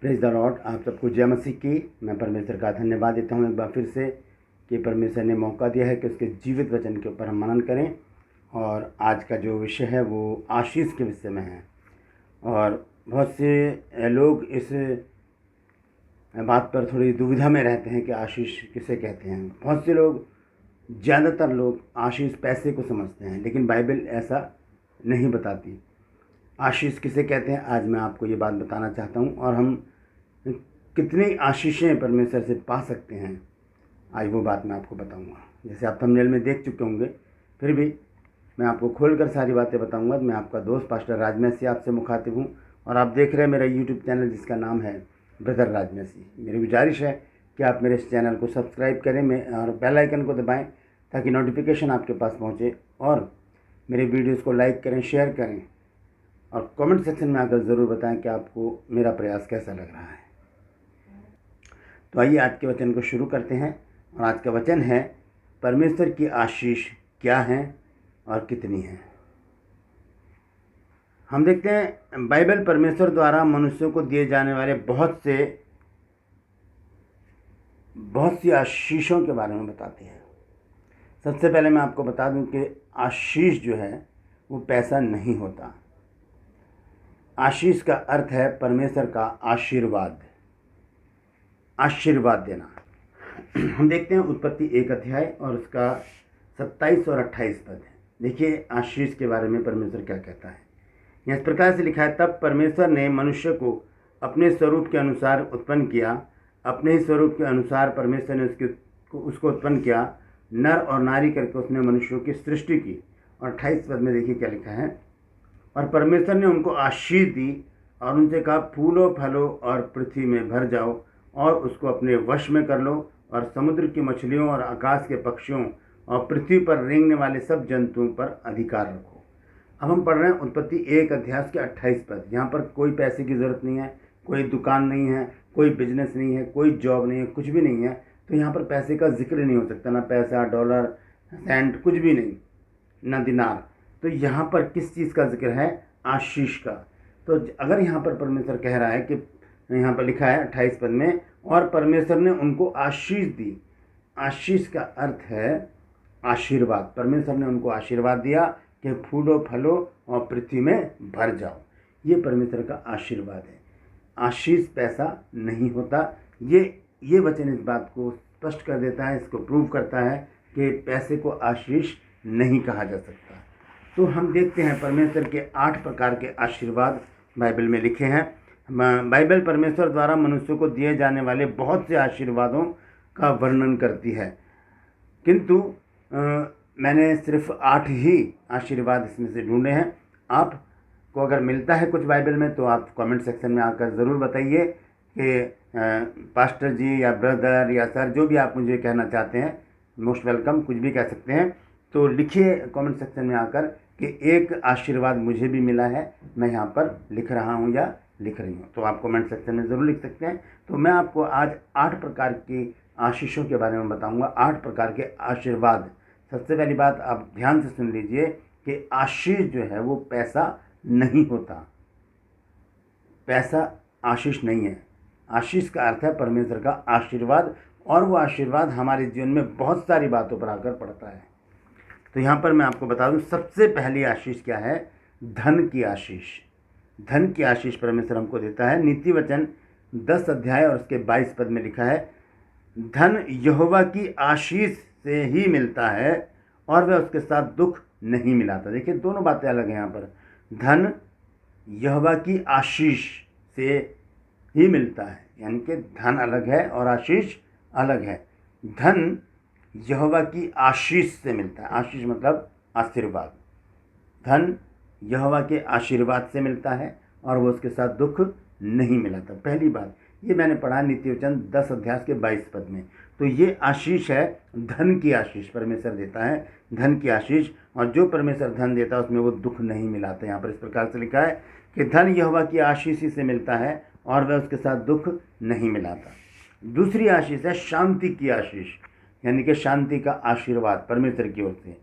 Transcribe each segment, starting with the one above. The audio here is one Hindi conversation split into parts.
Praise the Lord. आप सबको जय मसीह की। मैं परमेश्वर का धन्यवाद देता हूँ एक बार फिर से कि परमेश्वर ने मौका दिया है कि उसके जीवित वचन के ऊपर हम मनन करें। और आज का जो विषय है वो आशीष के विषय में है। और बहुत से लोग इस बात पर थोड़ी दुविधा में रहते हैं कि आशीष किसे कहते हैं। बहुत से लोग, ज़्यादातर लोग आशीष पैसे को समझते हैं, लेकिन बाइबल ऐसा नहीं बताती। आशीष किसे कहते हैं आज मैं आपको ये बात बताना चाहता हूँ। और हम कितनी आशीषें परमेश्वर से पा सकते हैं आज वो बात मैं आपको बताऊँगा। जैसे आप थंबनेल में देख चुके होंगे, फिर भी मैं आपको खोलकर सारी बातें बताऊँगा। मैं आपका दोस्त पास्टर राजमसी आपसे मुखातिब हूँ और आप देख रहे हैं मेरा यूट्यूब चैनल जिसका नाम है ब्रदर राजमसी। मेरी गुजारिश है कि आप मेरे इस चैनल को सब्सक्राइब करें और बेल आइकन को दबाएं ताकि नोटिफिकेशन आपके पास पहुँचे। और मेरे वीडियोज़ को लाइक करें, शेयर करें और कमेंट सेक्शन में आकर ज़रूर बताएं कि आपको मेरा प्रयास कैसा लग रहा है। तो आइए आज के वचन को शुरू करते हैं। और आज का वचन है, परमेश्वर की आशीष क्या है और कितनी है। हम देखते हैं बाइबल परमेश्वर द्वारा मनुष्यों को दिए जाने वाले बहुत सी आशीषों के बारे में बताती है। सबसे पहले मैं आपको बता दूं कि आशीष जो है वो पैसा नहीं होता। आशीष का अर्थ है परमेश्वर का आशीर्वाद देना। हम देखते हैं उत्पत्ति 1 अध्याय और उसका 27 और 28 पद है। देखिए आशीष के बारे में परमेश्वर क्या कहता है। इस प्रकार से लिखा है, तब परमेश्वर ने मनुष्य को अपने स्वरूप के अनुसार उत्पन्न किया, अपने ही स्वरूप के अनुसार परमेश्वर ने उसको उत्पन्न किया, नर और नारी करके उसने मनुष्यों की सृष्टि की। और 28 पद में देखिए क्या लिखा है, और परमेश्वर ने उनको आशीष दी और उनसे कहा, फूलो फलो और पृथ्वी में भर जाओ और उसको अपने वश में कर लो और समुद्र की मछलियों और आकाश के पक्षियों और पृथ्वी पर रेंगने वाले सब जंतुओं पर अधिकार रखो। अब हम पढ़ रहे हैं उत्पत्ति 1 अध्याय के 28 पद। यहाँ पर कोई पैसे की ज़रूरत नहीं है, कोई दुकान नहीं है, कोई बिजनेस नहीं है, कोई जॉब नहीं है, कुछ भी नहीं है। तो यहाँ पर पैसे का जिक्र नहीं हो सकता, ना पैसा, डॉलर, सेंट, कुछ भी नहीं, ना दिनार। तो यहाँ पर किस चीज़ का जिक्र है? आशीष का। तो अगर यहाँ पर परमेश्वर कह रहा है कि यहाँ पर लिखा है 28 पद में, और परमेश्वर ने उनको आशीष दी। आशीष का अर्थ है आशीर्वाद। परमेश्वर ने उनको आशीर्वाद दिया कि फूलो फलो और पृथ्वी में भर जाओ। ये परमेश्वर का आशीर्वाद है। आशीष पैसा नहीं होता। ये वचन इस बात को स्पष्ट कर देता है, इसको प्रूव करता है कि पैसे को आशीष नहीं कहा जा सकता। तो हम देखते हैं परमेश्वर के 8 प्रकार के आशीर्वाद बाइबल में लिखे हैं। बाइबल परमेश्वर द्वारा मनुष्यों को दिए जाने वाले बहुत से आशीर्वादों का वर्णन करती है, किंतु मैंने सिर्फ 8 ही आशीर्वाद इसमें से ढूंढे हैं। आपको अगर मिलता है कुछ बाइबल में तो आप कमेंट सेक्शन में आकर ज़रूर बताइए कि पास्टर जी या ब्रदर या सर, जो भी आप मुझे कहना चाहते हैं, मोस्ट वेलकम, कुछ भी कह सकते हैं। तो लिखिए कमेंट सेक्शन में आकर कि एक आशीर्वाद मुझे भी मिला है, मैं यहाँ पर लिख रहा हूँ या लिख रही हूँ। तो आप कमेंट सेक्शन में ज़रूर लिख सकते हैं। तो मैं आपको आज 8 प्रकार की आशीषों के बारे में बताऊँगा, 8 प्रकार के आशीर्वाद। सबसे पहली बात आप ध्यान से सुन लीजिए कि आशीष जो है वो पैसा नहीं होता। पैसा आशीष नहीं है। आशीष का अर्थ है परमेश्वर का आशीर्वाद, और वो आशीर्वाद हमारे जीवन में बहुत सारी बातों पर आकर पड़ता है। तो यहाँ पर मैं आपको बता दूँ, सबसे पहली आशीष क्या है? धन की आशीष। धन की आशीष परमेश्वर हमको देता है। नीति वचन 10 अध्याय और उसके 22 पद में लिखा है, धन यहोवा की आशीष से ही मिलता है और वह उसके साथ दुख नहीं मिलाता। देखिए दोनों बातें अलग हैं यहाँ पर। धन यहोवा की आशीष से ही मिलता है, यानी कि धन अलग है और आशीष अलग है। धन यहोवा की आशीष से मिलता है। आशीष मतलब आशीर्वाद। धन यहोवा के आशीर्वाद से मिलता है और वो उसके साथ दुख नहीं मिलाता। पहली बात ये मैंने पढ़ा नीति वचन 10 अध्याय के 22 पद में। तो ये आशीष है, धन की आशीष परमेश्वर देता है, धन की आशीष। और जो परमेश्वर धन देता है उसमें वो दुख नहीं मिलाता। यहाँ पर इस प्रकार से लिखा है कि धन यहोवा की आशीष ही से मिलता है और वह उसके साथ दुख नहीं मिलाता। दूसरी आशीष है शांति की आशीष, यानी कि शांति का आशीर्वाद परमेश्वर की ओर से।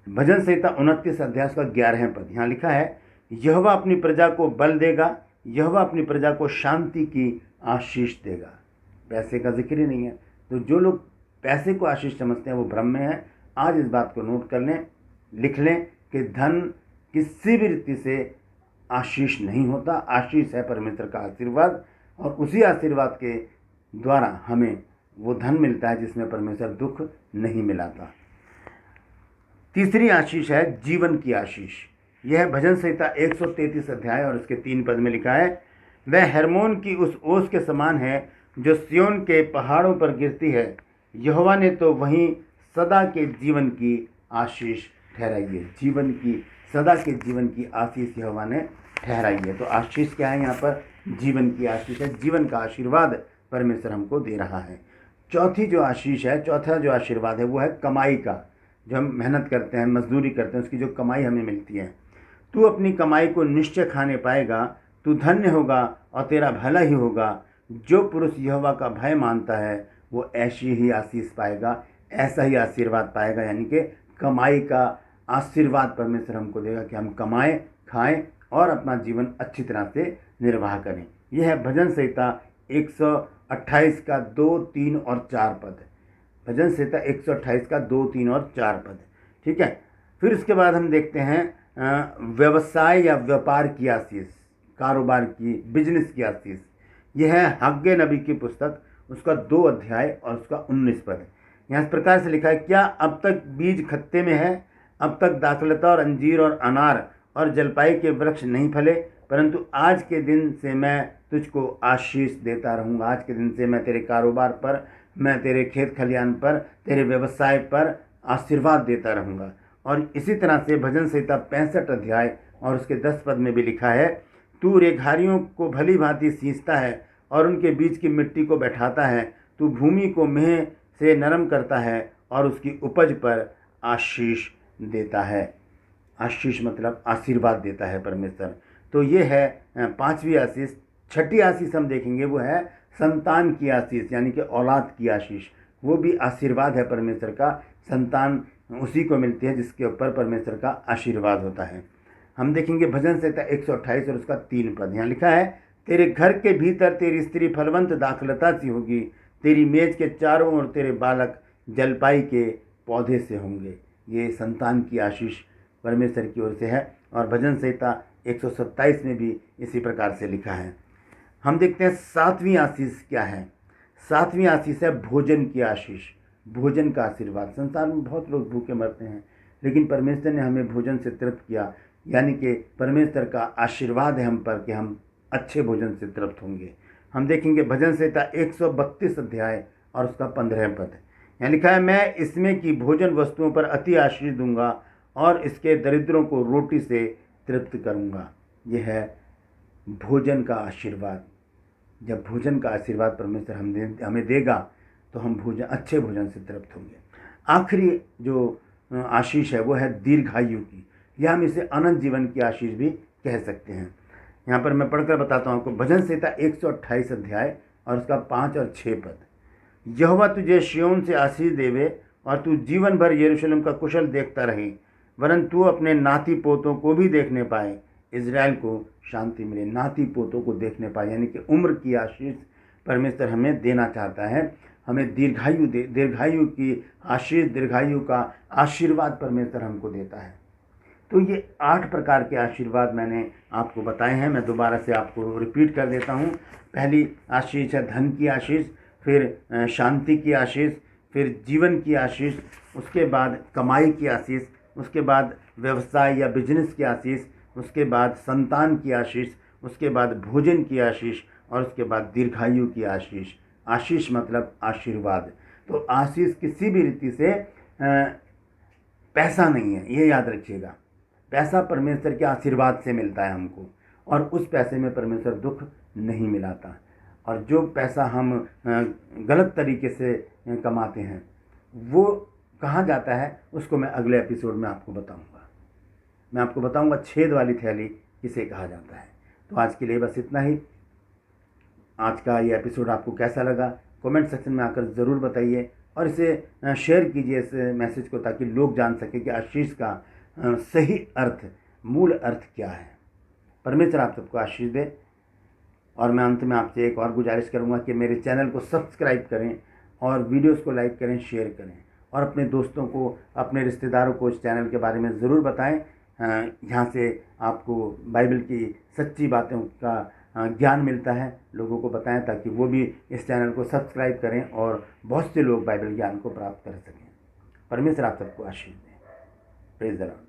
भजन संहिता 29 अध्याय का 11वें पद यहाँ लिखा है, यहोवा अपनी प्रजा को बल देगा, यहोवा अपनी प्रजा को शांति की आशीष देगा। पैसे का जिक्र ही नहीं है। तो जो लोग पैसे को आशीष समझते हैं वो भ्रम में है। आज इस बात को नोट कर लें, लिख लें कि धन किसी भी रीति से आशीष नहीं होता। आशीष है परमेश्वर का आशीर्वाद, और उसी आशीर्वाद के द्वारा हमें वो धन मिलता है जिसमें परमेश्वर दुख नहीं मिलाता। तीसरी आशीष है जीवन की आशीष। यह भजन संहिता 133 अध्याय और उसके 3 पद में लिखा है, वह हेर्मोन की उस ओस के समान है जो सिय्योन के पहाड़ों पर गिरती है। यहोवा ने तो वहीं सदा के जीवन की आशीष ठहराई है। जीवन की, सदा के जीवन की आशीष यहोवा ने ठहराई है। तो आशीष क्या है यहाँ पर? जीवन की आशीष है। जीवन का आशीर्वाद परमेश्वर हमको दे रहा है। चौथा जो आशीर्वाद है वो है कमाई का। जो हम मेहनत करते हैं, मजदूरी करते हैं, उसकी जो कमाई हमें मिलती है। तू अपनी कमाई को निश्चय खाने पाएगा, तू धन्य होगा और तेरा भला ही होगा। जो पुरुष यहोवा का भय मानता है वो ऐसी ही आशीष पाएगा, ऐसा ही आशीर्वाद पाएगा। यानी कि कमाई का आशीर्वाद परमेश्वर हमको देगा कि हम कमाएं, खाएं और अपना जीवन अच्छी तरह से निर्वाह करें। यह है भजन संहिता 128 का 2, 3 और 4 पद। भजन संहिता 128 का 2, 3 और 4 पद। ठीक है। फिर उसके बाद हम देखते हैं व्यवसाय या व्यापार की आशीष, कारोबार की, बिजनेस की आशीष। यह है हग्गे नबी की पुस्तक, उसका 2 अध्याय और उसका 19 पद। यहाँ इस प्रकार से लिखा है, क्या अब तक बीज खत्ते में है? अब तक दाखलता और अंजीर और अनार और जलपाई के वृक्ष नहीं फले? परंतु आज के दिन से मैं तुझको आशीष देता रहूँगा। आज के दिन से मैं तेरे कारोबार पर, मैं तेरे खेत खलियान पर, तेरे व्यवसाय पर आशीर्वाद देता रहूँगा। और इसी तरह से भजन संहिता 65 अध्याय और उसके 10 पद में भी लिखा है, तू रेघारियों को भली भांति सींचता है और उनके बीच की मिट्टी को बैठाता है। तू भूमि को मेह से नरम करता है और उसकी उपज पर आशीष देता है। आशीष मतलब आशीर्वाद देता है परमेश्वर। तो ये है 5वीं आशीष। 6ठी आशीष हम देखेंगे वो है संतान की आशीष, यानी कि औलाद की आशीष। वो भी आशीर्वाद है परमेश्वर का। संतान उसी को मिलती है जिसके ऊपर परमेश्वर का आशीर्वाद होता है। हम देखेंगे भजन संहिता 128 और उसका 3 पद। यहाँ लिखा है, तेरे घर के भीतर तेरी स्त्री फलवंत दाखलता सी होगी, तेरी मेज के चारों ओर तेरे बालक जलपाई के पौधे से होंगे। ये संतान की आशीष परमेश्वर की ओर से है। और भजन संहिता 127 में भी इसी प्रकार से लिखा है। हम देखते हैं 7वीं आशीष क्या है। 7वीं आशीष है भोजन की आशीष, भोजन का आशीर्वाद। संसार में बहुत लोग भूखे मरते हैं, लेकिन परमेश्वर ने हमें भोजन से तृप्त किया। यानी कि परमेश्वर का आशीर्वाद है हम पर कि हम अच्छे भोजन से तृप्त होंगे। हम देखेंगे भजन संहिता 132 अध्याय और उसका 15 पद। यहाँ लिखा है, मैं इसमें की भोजन वस्तुओं पर अति आशीष दूंगा और इसके दरिद्रों को रोटी से तृप्त करूंगा। यह है भोजन का आशीर्वाद। जब भोजन का आशीर्वाद परमेश्वर हमें देगा तो हम अच्छे भोजन से तृप्त होंगे। आखिरी जो आशीष है वो है दीर्घायु की, या हम इसे अनंत जीवन की आशीष भी कह सकते हैं। यहाँ पर मैं पढ़कर बताता हूँ आपको। भजन संहिता 128 अध्याय और उसका 5 और 6 पद। यहोवा तुझे सिय्योन से आशीष देवे और तू जीवन भर यरूशलेम का कुशल देखता रहे, वरन तू अपने नाती पोतों को भी देखने पाए, इज़राइल को शांति मिले। नाती पोतों को देखने पाए, यानी कि उम्र की आशीष परमेश्वर हमें देना चाहता है। हमें दीर्घायु की आशीष, दीर्घायु का आशीर्वाद परमेश्वर हमको देता है। तो ये 8 प्रकार के आशीर्वाद मैंने आपको बताए हैं। मैं दोबारा से आपको रिपीट कर देता हूँ। पहली आशीष है धन की आशीष, फिर शांति की आशीष, फिर जीवन की आशीष, उसके बाद कमाई की आशीष, उसके बाद व्यवसाय या बिजनेस की आशीष, उसके बाद संतान की आशीष, उसके बाद भोजन की आशीष और उसके बाद दीर्घायु की आशीष। आशीष मतलब आशीर्वाद। तो आशीष किसी भी रीति से पैसा नहीं है, ये याद रखिएगा। पैसा परमेश्वर के आशीर्वाद से मिलता है हमको, और उस पैसे में परमेश्वर दुख नहीं मिलाता। और जो पैसा हम गलत तरीके से कमाते हैं वो कहाँ जाता है, उसको मैं अगले एपिसोड में आपको बताऊंगा। मैं आपको बताऊंगा छेद वाली थैली किसे कहा जाता है। तो आज के लिए बस इतना ही। आज का ये एपिसोड आपको कैसा लगा कमेंट सेक्शन में आकर ज़रूर बताइए, और इसे शेयर कीजिए इस मैसेज को, ताकि लोग जान सकें कि आशीष का सही अर्थ, मूल अर्थ क्या है। परमेश्वर आप सबको आशीष दे। और मैं अंत में आपसे एक और गुजारिश करूँगा कि मेरे चैनल को सब्सक्राइब करें और वीडियोस को लाइक करें, शेयर करें और अपने दोस्तों को, अपने रिश्तेदारों को इस चैनल के बारे में ज़रूर बताएं। यहाँ से आपको बाइबल की सच्ची बातों का ज्ञान मिलता है। लोगों को बताएं ताकि वो भी इस चैनल को सब्सक्राइब करें और बहुत से लोग बाइबल ज्ञान को प्राप्त कर सकें। परमेश्वर आप सबको आशीष दें। Praise the Lord.